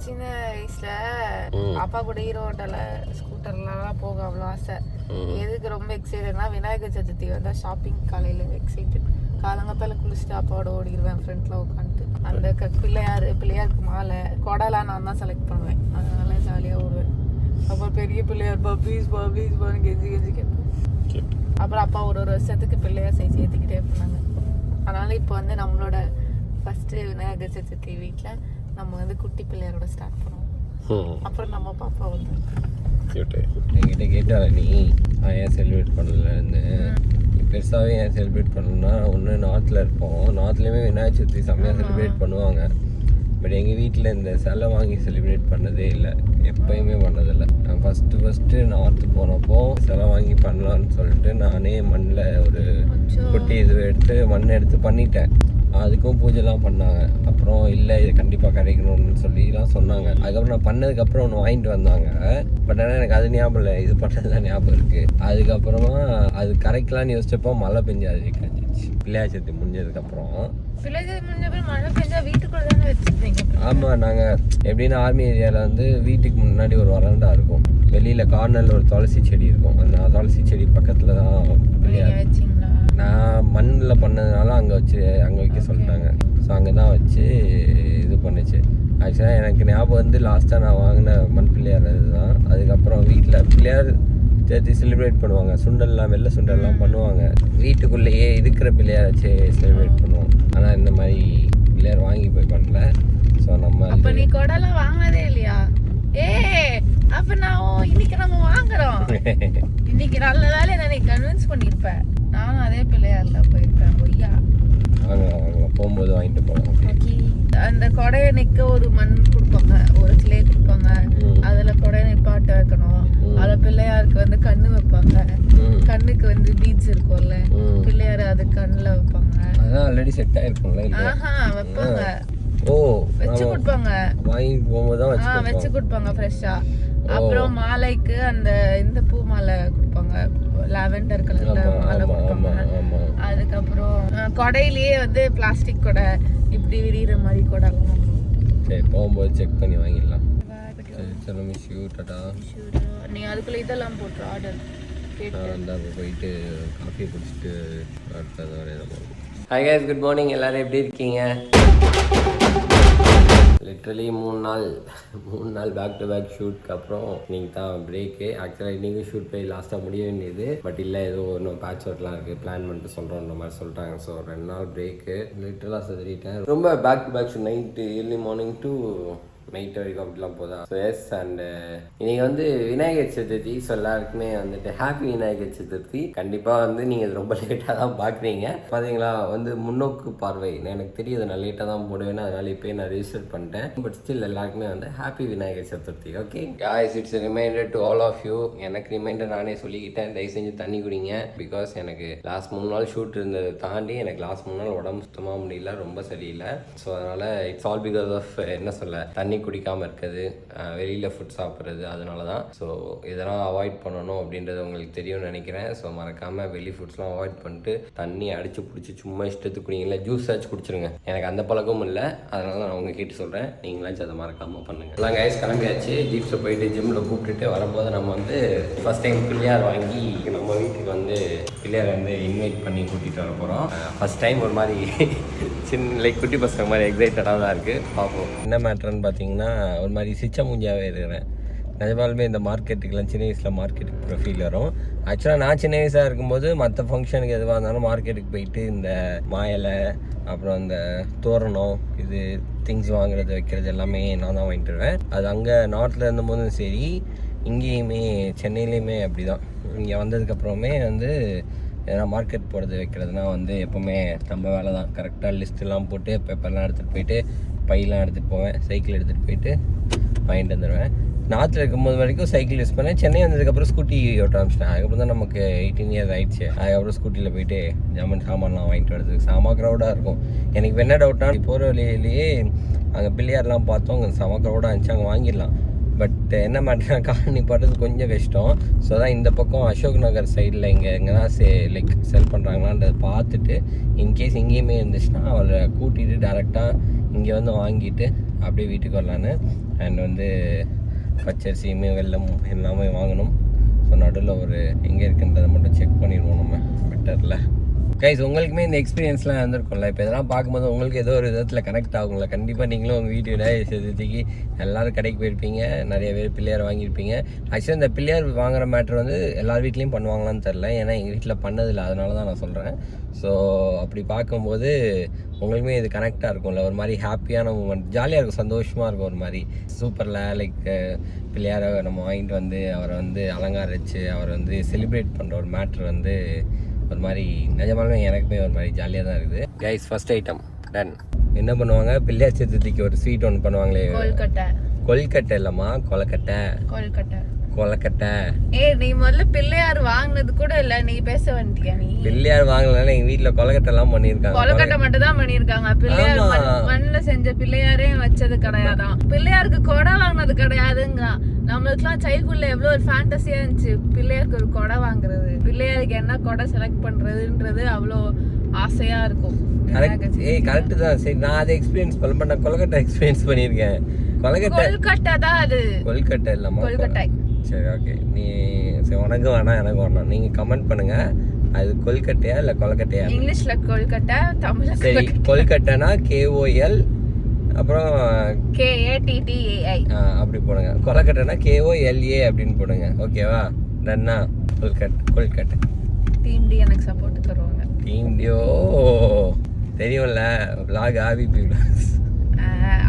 சின்ன வயசுல அப்பா கூட ஈரோட்டில் ஸ்கூட்டர்லாம் போக அவ்வளோ ஆசை. எதுக்கு ரொம்ப எக்ஸைட்டட்னா விநாயகர் சதுர்த்தி வந்தால் ஷாப்பிங் காலையில் எக்ஸைட்டட். காலங்கத்தால் குளிச்சுட்டு அப்பாவோட ஓடிடுவேன் ஃப்ரெண்ட்ல உட்காந்துட்டு. அந்த பிள்ளையாருக்கு மாலை கொடைலாம் நான் தான் செலக்ட் பண்ணுவேன். அதனால ஜாலியாக ஓடுவேன். அப்புறம் பெரிய பிள்ளையார் ப்ளீஸ் பான்னு கெஞ்சி கேட்பேன். அப்புறம் அப்பா ஒரு வருஷத்துக்கு பிள்ளையார் செய்து ஏற்றிக்கிட்டே இருப்பாங்க. அதனால இப்போ வந்து நம்மளோட ஃபர்ஸ்ட் விநாயகர் சதுர்த்தி வீட்டில் நம்ம வந்து குட்டி பிள்ளையாரோட ஸ்டார்ட் பண்ணுவோம். அப்புறம் நம்ம பாப்பா வந்து என்கிட்ட கேட்டால நீ ஏன் செலிப்ரேட் பண்ணலன்னு. பெருசாகவே ஏன் செலிப்ரேட் பண்ணணும்னா ஒன்று நார்த்தில் இருப்போம். நார்த்லேயுமே விநாயகர் சதுர்த்தி செம்மையாக செலிப்ரேட் பண்ணுவாங்க. பட் எங்கள் வீட்டில் இந்த சிலை வாங்கி செலிப்ரேட் பண்ணதே இல்லை, எப்போயுமே பண்ணதில்லை. நான் ஃபஸ்ட்டு நார்த்து போனப்போ சிலை வாங்கி பண்ணலான்னு சொல்லிட்டு நானே மண்ணில் ஒரு குட்டி இது எடுத்து மண் எடுத்து பண்ணிட்டேன். அதுக்கும் பூஜைலாம் பண்ணாங்க. அப்புறம் இல்லை இது கண்டிப்பாக கிடைக்கணும்னு சொல்லிலாம் சொன்னாங்க. அதுக்கப்புறம் நான் பண்ணதுக்கப்புறம் ஒன்று வாங்கிட்டு வந்தாங்க. பட் ஆனால் எனக்கு அது ஞாபகம் இல்லை, இது பண்ணதுதான் ஞாபகம் இருக்குது. அதுக்கப்புறமா அது கரைக்கலான்னு யோசிச்சப்போ மழை பெஞ்சு அது கழிஞ்சிச்சு. பிள்ளையார் சதுர்த்தி முடிஞ்சதுக்கப்புறம் ஆமாம், நாங்கள் எப்படின்னா ஆர்மி ஏரியாவில் வந்து வீட்டுக்கு முன்னாடி ஒரு வரண்டா இருக்கும். வெளியில் கார்னரில் ஒரு துளசி செடி இருக்கும். அந்த துளசி செடி பக்கத்தில் தான் பிள்ளையார். நான் மண்ணில் பண்ணதுனால அங்கே வைக்க சொல்லிட்டாங்க. ஸோ அங்கே தான் வச்சு இது பண்ணுச்சு. ஆக்சுவலாக எனக்கு ஞாபகம் வந்து லாஸ்ட்டாக நான் வாங்கின மண் பிள்ளையார் அதுதான். அதுக்கப்புறம் வீட்டில் பிள்ளையார் சேர்த்து செலிப்ரேட் பண்ணுவாங்க. சுண்டல்லாம் வெள்ளை சுண்டல்லாம் பண்ணுவாங்க. வீட்டுக்குள்ளேயே இருக்கிற பிள்ளையார் வச்சு செலிப்ரேட் பண்ணுவோம். ஆனால் இந்த மாதிரி பிள்ளையார் வாங்கி போய் பண்ணல. ஸோ நம்ம அப்போ நீ கொடைலாம் வாங்கினதே இல்லையா? அப்ப நான் இன்னைக்கு நம்ம வாங்குறோம். இன்னைக்கு நல்ல வேலை என்னை கன்வின்ஸ் பண்ணிருப்பேன். நானும் அதே பிள்ளையார்ல போயிருப்பேன். பொய்யா போகும்போது வாங்கிட்டு போகலாம். அந்த கொடையை நிற்க ஒரு மண் கொடுப்பாங்க, ஒரு கிளே கொடுப்பாங்க. அதுல கொடையை நிப்பாட்ட வைக்கணும். அதுல பிள்ளையாருக்கு வந்து கண்ணு வைப்பாங்க. கண்ணுக்கு வந்து பீட்ஸ் இருக்கும்ல, பிள்ளையாரு அது கண்ணுல வைப்பாங்க. அதான் ஆல்ரெடி செட் ஆயிருக்கும்ல. வைப்பாங்க. வச்சு கொடுப்பாங்க. வாங்கி போகும்போது தான் வச்சு கொடுப்பாங்க ஃப்ரெஷ்ஷா. அப்புறம் மாலைக்கு அந்த இந்த பூ மாலை கொடுப்பாங்க, லாவெண்டர் கலர்ல மாலை கொடுப்பாங்க. அதுக்கப்புறம் கொடையிலேயே வந்து பிளாஸ்டிக் கொடை, இப்படி விரிகிற மாதிரி கொடை. சரி, போகும்போது செக் பண்ணி வாங்கிடலாம். நீ அதுக்குள்ள இதெல்லாம் போட்டு ஆர்டர் போயிட்டு காஃபி குடிச்சிட்டு அடுத்தது வரையில. Hi guys, good morning. எல்லோரும் எப்படி இருக்கீங்க? லிட்ரலி மூணு நாள் பேக் டு பேக் ஷூட்க்கு அப்புறம் இன்னைக்கு தான் பிரேக்கு. ஆக்சுவலாக இன்றைக்கி ஷூட் போய் லாஸ்ட்டாக முடிய வேண்டியது. பட் இல்லை, ஏதோ இன்னும் பேட்ச் ஒர்க்லாம் இருக்குது, பிளான் பண்ணிட்டு சொல்கிறோன்ற மாதிரி சொல்லிட்டாங்க. ஸோ 2 நாள் பிரேக்கு. லிட்டரலாக சதுரிட்டேன். ரொம்ப back to back shoot. Night early morning to night வரைக்கும் அப்படிலாம் போதா. ஸோ எஸ், அண்ட் இன்னைக்கு வந்து விநாயகர் சதுர்த்தி. ஸோ எல்லாருக்குமே வந்துட்டு ஹாப்பி விநாயகர் சதுர்த்தி. கண்டிப்பாக வந்து நீங்கள் இது ரொம்ப லேட்டாக தான் பார்க்குறீங்க. பார்த்தீங்களா, வந்து முன்னோக்கு பார்வை. எனக்கு தெரியுது நான் லேட்டாக தான் போடுவேன்னு, அதனால இப்போயே நான் ரிஜிஸ்டர் பண்ணிட்டேன். பட் ஸ்டில் எல்லாருக்குமே வந்து happy Vinayagar Chaturthi. Okay guys, it's reminder to all of you. எனக்கு ரிமைண்டர் நானே சொல்லிக்கிட்டேன், தயவு செஞ்சு தண்ணி குடிங்க. பிகாஸ் எனக்கு லாஸ்ட் 3 நாள் ஷூட் இருந்ததை தாண்டி எனக்கு லாஸ்ட் 3 நாள் உடம்பு சுத்தமாக முடியல, ரொம்ப சரியில்லை. ஸோ அதனால் இட்ஸ் ஆல் பிகாஸ் ஆஃப் என்ன சொல்ல, தண்ணி குடிக்காமல் இருக்கிறது, வெளியில் ஃபுட் சாப்பிட்றது. அதனால தான். ஸோ இதெல்லாம் அவாய்ட் பண்ணணும் அப்படின்றது உங்களுக்கு தெரியும்னு நினைக்கிறேன். ஸோ மறக்காமல் வெளி ஃபுட்ஸ்லாம் அவாய்ட் பண்ணிட்டு தண்ணி அடித்து பிடிச்சி சும்மா இஷ்டத்துக்கு குடிங்களா, ஜூஸ் ஆச்சு குடிச்சிருங்க. எனக்கு அந்த பழக்கமும் இல்லை, அதனால தான் நான் உங்கள் கிட்ட சொல்கிறேன். நீங்களாச்சும் அதை மறக்காமல் பண்ணுங்கள். எல்லாம் கைஸ் கிளம்பியாச்சு. ஜீப்ஸை போயிட்டு ஜிம்மில் கூப்பிட்டுட்டு வரும்போது நம்ம வந்து ஃபஸ்ட் டைம் பிள்ளையார் வாங்கி நம்ம வீட்டுக்கு வந்து பிள்ளையார் வந்து இன்வைட் பண்ணி கூட்டிகிட்டு வர போகிறோம். ஃபஸ்ட் டைம் ஒரு மாதிரி சின்ன லைக் குட்டி பசங்க மாதிரி எக்ஸைட்டடாக தான் இருக்குது. பார்ப்போம் என்ன மேட்டர்ன்னு பார்த்தீங்கன்னா, ஒரு மாதிரி சிச்ச மூஞ்சியாகவே இருக்கிறேன். நிஜமாலுமே இந்த மார்க்கெட்டுக்கெலாம் சின்ன வயசில் மார்க்கெட்டுக்கு போகிற ஃபீல் வரும். ஆக்சுவலாக நான் சின்ன வயசாக இருக்கும்போது மற்ற ஃபங்க்ஷனுக்கு எதுவாக இருந்தாலும் மார்க்கெட்டுக்கு போயிட்டு இந்த மாயலை, அப்புறம் இந்த தோரணம், இது திங்ஸ் வாங்குறது வைக்கிறது எல்லாமே நான் தான் வாங்கிட்டு வருவேன். அது அங்கே நார்த்தில் இருந்தபோதும் சரி, இங்கேயுமே சென்னையிலையுமே அப்படி தான். இங்கே வந்ததுக்கப்புறமே வந்து ஏன்னா மார்க்கெட் போகிறது வைக்கிறதுனா வந்து எப்போவுமே நம்ம வேலை தான். கரெக்டாக லிஸ்ட்டெல்லாம் போட்டு பேப்பர்லாம் எடுத்துகிட்டு போயிட்டு பையெலாம் எடுத்துகிட்டு போவேன், சைக்கிள் எடுத்துகிட்டு போயிட்டு வாங்கிட்டு வந்துடுவேன். நார்த்தில் இருக்கும்போது வரைக்கும் சைக்கிள் யூஸ் பண்ணேன். சென்னை வந்ததுக்கப்புறம் ஸ்கூட்டி ஓட்ட ஆரம்பிச்சிட்டேன். அதுக்கப்புறம் தான் நமக்கு 18 இயர்ஸ் ஆகிடுச்சு. அதுக்கப்புறம் ஸ்கூட்டியில் போயிட்டு சாமான்லாம் வாங்கிட்டு வரதுக்கு செம க்ரௌடாக இருக்கும். எனக்கு என்ன டவுட்னா, போகிற வழியிலேயே அங்கே பிள்ளையார்லாம் பார்த்தோம், அங்கே செம க்ரௌடாக இருந்துச்சு, அங்கே வாங்கிடலாம். பட் என்ன மாட்டேன் கார் நிப்பாட்டுறது கொஞ்சம் கஷ்டம். ஸோ தான் இந்த பக்கம் அசோக் நகர் சைடில் எங்கே தான் லைக் செல் பண்ணுறாங்களான்றதை பார்த்துட்டு இன்கேஸ் இங்கேயுமே இருந்துச்சுன்னா அவளை கூட்டிகிட்டு டேரெக்டாக இங்கே வந்து வாங்கிட்டு அப்படியே வீட்டுக்கு வரலான்னு. அண்ட் வந்து பச்சரிசியுமே வெல்லம் எல்லாமே வாங்கணும். ஸோ நடுவில் ஒரு எங்கே இருக்குன்றதை மட்டும் செக் பண்ணிடுவோம் நம்ம பெட்டரில். கைஸ் உங்களுக்குமே இந்த எக்ஸ்பீரியன்ஸ்லாம் இருந்திருக்கும்ல. இப்போ இதெல்லாம் பார்க்கும்போது உங்களுக்கு ஏதோ ஒரு விதத்தில் கனெக்ட் ஆகுங்களா? கண்டிப்பாக நீங்களும் உங்கள் வீட்டு சதுர்த்திக்கு எல்லோரும் கடைக்கு போயிருப்பீங்க, நிறைய பேர் பிள்ளையார் வாங்கியிருப்பீங்க. ஆக்சுவலாக இந்த பிள்ளையார் வாங்குற மேட்ரு வந்து எல்லார் வீட்லேயும் பண்ணுவாங்களான்னு தெரில, ஏன்னா எங்கள் வீட்டில் பண்ணதில்லை, அதனால தான் நான் சொல்கிறேன். ஸோ அப்படி பார்க்கும்போது உங்களுக்குமே இது கனெக்டாக இருக்கும்ல, ஒரு மாதிரி ஹாப்பியான மூமெண்ட், ஜாலியாக இருக்கும், சந்தோஷமாக இருக்கும் ஒரு மாதிரி. சூப்பரில் லைக் பிள்ளையாரை நம்ம வாங்கிட்டு வந்து அவரை வந்து அலங்காரிச்சு அவரை வந்து செலிப்ரேட் பண்ணுற ஒரு மேட்ரு வந்து ஒரு மாதிரி நிஜமாலுமே எனக்குமே ஒரு மாதிரி ஜாலியாக தான் இருக்குது. Guys first item done. என்ன பண்ணுவாங்க, பிள்ளையார் சதுர்த்திக்கு ஒரு ஸ்வீட் ஒன்று பண்ணுவாங்களே, கொல்கட்டை இல்லைம்மா, கொலக்கட்டை. நீ முதல்ல பிள்ளையார் வாங்கினது கூட இல்ல, நீ பேச வந்துட்டியா? நீ பிள்ளையார் வாங்கலன்னா எங்க வீட்டுல கொலக்கட்டை எல்லாம் பண்ணிருக்காங்க. கொலக்கட்டை மட்டும் தான் பண்ணிருக்காங்க. பிள்ளையார் மண்ணுல செஞ்ச பிள்ளையாரே வச்சது கிடையாதான். பிள்ளையாருக்கு கொடை வாங்கினது கிடையாதுங்க. நம்மளுக்குலாம் சைல்ட்ஹுட்ல எவ்வளவு ஒரு ஃபேண்டசியா இருந்துச்சு பிள்ளையாருக்கு ஒரு கொடை வாங்குறது, பிள்ளையாருக்கு என்ன கொடை செலக்ட் பண்றதுன்றது அவ்வளோ ஆசையா இருக்கும். கரெக்ட் தான். சரி, நான் அதை எக்ஸ்பீரியன்ஸ் பண்ண, நான் கொலக்கட்டை எக்ஸ்பீரியன்ஸ் பண்ணிருக்கேன். கொல்கட்டை தான் அது, கொல்கட்டை இல்லம்மா, கொல்கட்டை. சரி ஓகே, நீ சரி உனக்கு வேணாம் எனக்கு வேணாம், நீங்க கமெண்ட் பண்ணுங்க அது கொல்கட்டையா இல்ல கொலக்கட்டையா. இங்கிலீஷ்ல கொல்கட்டை, தமிழ்ல சரி. கொல்கட்டைனா KOL அப்புறம் KATTAI அப்படி போடுங்க. கொலக்கட்டைனா KOLA அப்படின்னு போடுங்க. ஓகேவா? டன்னா? கொல்கட்டை டீம் டி எனக்கு சப்போர்ட் தருவாங்க. டீம் டியோ தெரியும்ல, vlog RVP vlogs.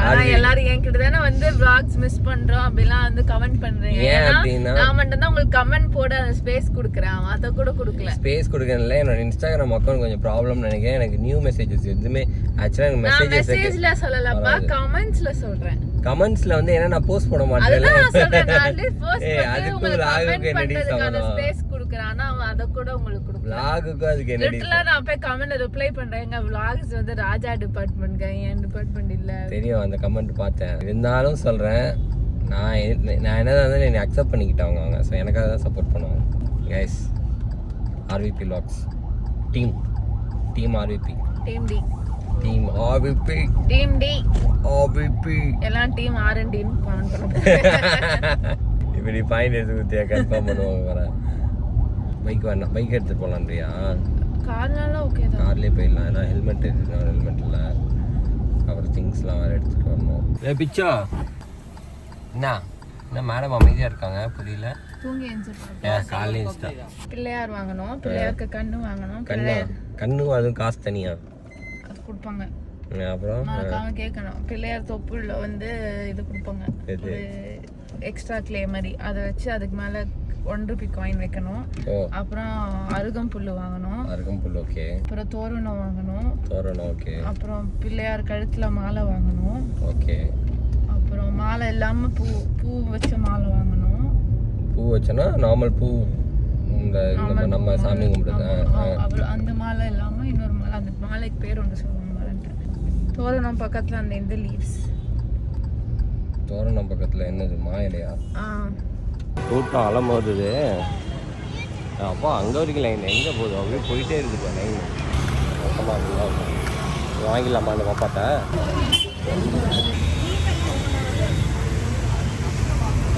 ஆனா எல்லாரும் என்கிட்ட தானே வந்து vlogs மிஸ் பண்றோம் அப்படிலாம் வந்து கமெண்ட் பண்றீங்க. ஏன்னா நான் மட்டும் தான் உங்களுக்கு கமெண்ட் போட அந்த ஸ்பேஸ் கொடுக்குறேன், அத கூட கொடுக்கல. ஸ்பேஸ் கொடுக்கறதுல என்னோட இன்ஸ்டாகிராம் அக்கவுண்ட் கொஞ்சம் ப்ராப்ளம் நினைக்கிறேன். எனக்கு நியூ மெசேஜஸ் எதுவுமே ஆக்சுவலா எனக்கு மெசேஜ்ல சொல்லலப்பா, கமெண்ட்ஸ்ல சொல்றேன். கமெண்ட்ஸ்ல வந்து என்ன நான் போஸ்ட் பண்ண மாட்டேன். அதெல்லாம் சொல்றேன், நான் அட்லீஸ்ட் போஸ்ட் பண்ணி உங்களுக்கு கமெண்ட் பண்றதுக்கான ஸ்பேஸ் கொடுக்கறேன். ஆனா அத கூட உங்களுக்கு கொடுக்கல. vlogக்கு அதுக்கு என்ன லிட்டரலா நான் போய் கமெண்ட் ரிப்ளை பண்றேங்க. vlogs வந்து ராஜா டிபார்ட்மென்ட்ங்க, என் டிபார்ட்மென்ட் இல்ல. தெரியும், அந்த கமெண்ட் பார்த்தேன். இருந்தாலும் சொல்றேன், நான் என்னதான் நீ அக்செப்ட் பண்ணிக்கிட்டவங்க அவங்க. ஸோ எனக்காக தான் சப்போர்ட் பண்ணுவாங்க. Guys RVP vlogs team RVP team RVP எல்லாம் டீம் R&D ன்னு கமெண்ட் பண்ணுங்க. இப்படி பாயிண்ட் எடுத்து கன்ஃபார்ம் பண்ணுவாங்க. வர பைக் வேணாம், பைக் எடுத்துட்டு போகலான்றியா? கார்னால ஓகே தான், கார்லேயே போயிடலாம். ஏன்னா ஹெல்மெட் எடுத்துக்கணும், ஹெல்மெட் இல்லை அப்புறம் திங்ஸ்லாம் வேறு எடுத்துகிட்டு வரணும். பிச்சோ என்ன மேடம் அமைதியாக இருக்காங்க, புரியல. தூங்கி எழுந்திருப்பாங்க. பிள்ளையார் வாங்கணும், பிள்ளையாருக்கு கண்ணு வாங்கணும். கண்ணு அதுவும் காசு தனியா அது கொடுப்பாங்க. அப்புறம் மறக்காம கேட்கணும். பிள்ளையார் தொப்புள்ள வந்து இது கொடுப்பாங்க, எக்ஸ்ட்ரா கிளே மாதிரி, அதை வச்சு அதுக்கு மேலே ₹1 காயின் வைக்கணும். அப்புறம் அருகம்புல்லு வாங்கணும். அருகம்புல் ஓகே. அப்புறம் தோரணம் வாங்கணும். தோரணம் ஓகே. அப்புறம் பிள்ளையார் கழுத்துல மாலை வாங்கணும். ஓகே. அப்புறம் மாலை இல்லாம பூ வச்ச மாலை வாங்கணும். பூ வச்சனா நார்மல் பூ, இந்த நம்ம சாமி கும்பிடுறது. அப்புறம் அந்த மாலை இல்லாம இன்னொரு மாலை, அந்த மாலைக்கு பேர் ஒன்று சொல்லுவாங்க. தோரணம் பக்கத்துல அந்த இந்த லீவ்ஸ். தோரணம் பக்கத்துல என்னது, மாயிலையா? கூட்டம் அலமோதுது. அப்போ அங்கே வரைக்கும் லைன் எங்கே போகுது, அப்படியே போயிட்டே இருக்குது லைன். மொத்தமாக வாங்கிடலாமா அந்த பாப்பாட்ட?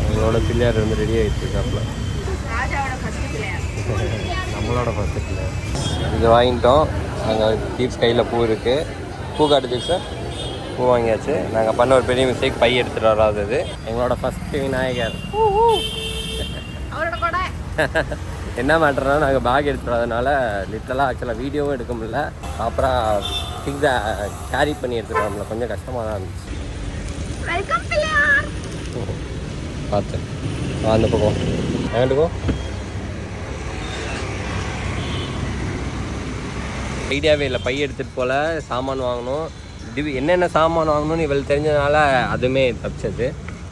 எங்களோட பிள்ளையார் வந்து ரெடி ஆகிடுச்சு ஷாப்பில். நம்மளோட ஃபஸ்ட்டு பிள்ளையார் இது வாங்கிட்டோம். அங்கே தீப்ஸ் கையில் பூ இருக்குது. பூ காட்டுது சார், பூ வாங்கியாச்சு. நாங்கள் பண்ண ஒரு பெரிய மிஸ்டேக், பை எடுத்துகிட்டு வராதது. எங்களோட ஃபஸ்ட்டு விநாயகர். என்ன மேட்டர்னா, நாங்கள் பேக் எடுத்துகிட்டு வரதுனால லிட்டலாக ஆக்சுவலாக வீடியோவும் எடுக்க முடியல. அப்புறம் திங்ஸை கேரி பண்ணி எடுத்துகிட்டு வரல, கொஞ்சம் கஷ்டமாக தான் இருந்துச்சு. பார்த்து அந்த பக்கம் எங்கிட்டுக்கோ ஐடியாவே இல்லை. பை எடுத்துகிட்டு போல் சாமான் வாங்கணும். என்னென்ன சாமான் வாங்கணும்னு இவள் தெரிஞ்சதுனால அதுவுமே தப்பிச்சது,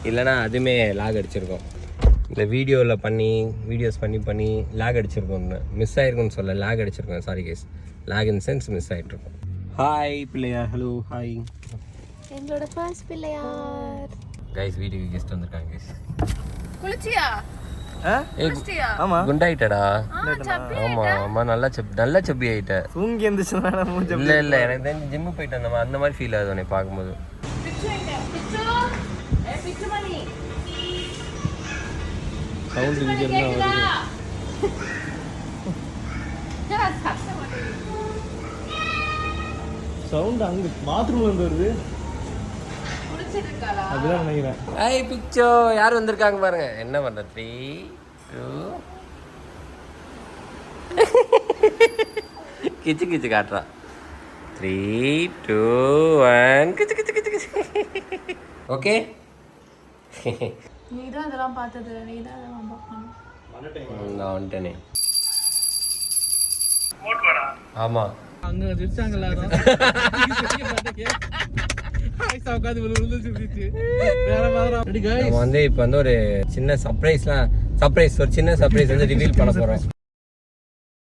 இல்லைனா அதுவுமே லாக் அடிச்சிருக்கோம். இந்த வீடியோவில் வீடியோஸ் பண்ணி லாக் அடிச்சிருக்கோம். மிஸ் ஆகிருக்குன்னு சொல்ல, லாக் அடிச்சிருக்கோம். Sorry guys, lock in sense miss ஆகிட்ருக்கோம். ஹாய் பிள்ளையார். Hello hi. எங்களோட ஃபர்ஸ்ட் பிள்ளையார். கைஸ் வீட்டுக்கு கெஸ்ட் வந்திருக்காங்க கைஸ். குளிச்சியா? குளிச்சியா? ஆமா குண்டாயிட்டடா. சப்பி ஆமா ஆமா நல்லா சப்பி ஆயிட்ட. தூங்கி எந்திரிச்சனால மூஞ்ச இல்ல இல்ல எனக்கு தெரிஞ்சு ஜிம்மு போயிட்டு அந்த மாதிரி ஃபீல் ஆகுது உன்னை பார்க்கும்போது. சவுண்ட் இங்க இருந்தா வருது. சவுண்ட் அங்க பாத்ரூம்ல இருந்து வருது. அப்படிதான் நினைக்கிறேன். ஐ பிச்சோ யார் வந்திருக்காங்க பாருங்க. என்ன பண்ற 3 2 கிச்சு கிச்சு காட்டுறா. 3 2 1 கிச்சு கிச்சு கிச்சு கிச்சு. ஓகே நீதான் இதெல்லாம் பார்த்தது, நீதான் இதெல்லாம் பார்க்கணும். நான் வந்துட்டேனே. ஆமா அங்க சிரிச்சாங்க எல்லாரும். நம்ம வந்து இப்போ வந்து ஒரு சின்ன சர்ப்ரைஸ் வந்து ரிவீல் பண்ண போறோம்.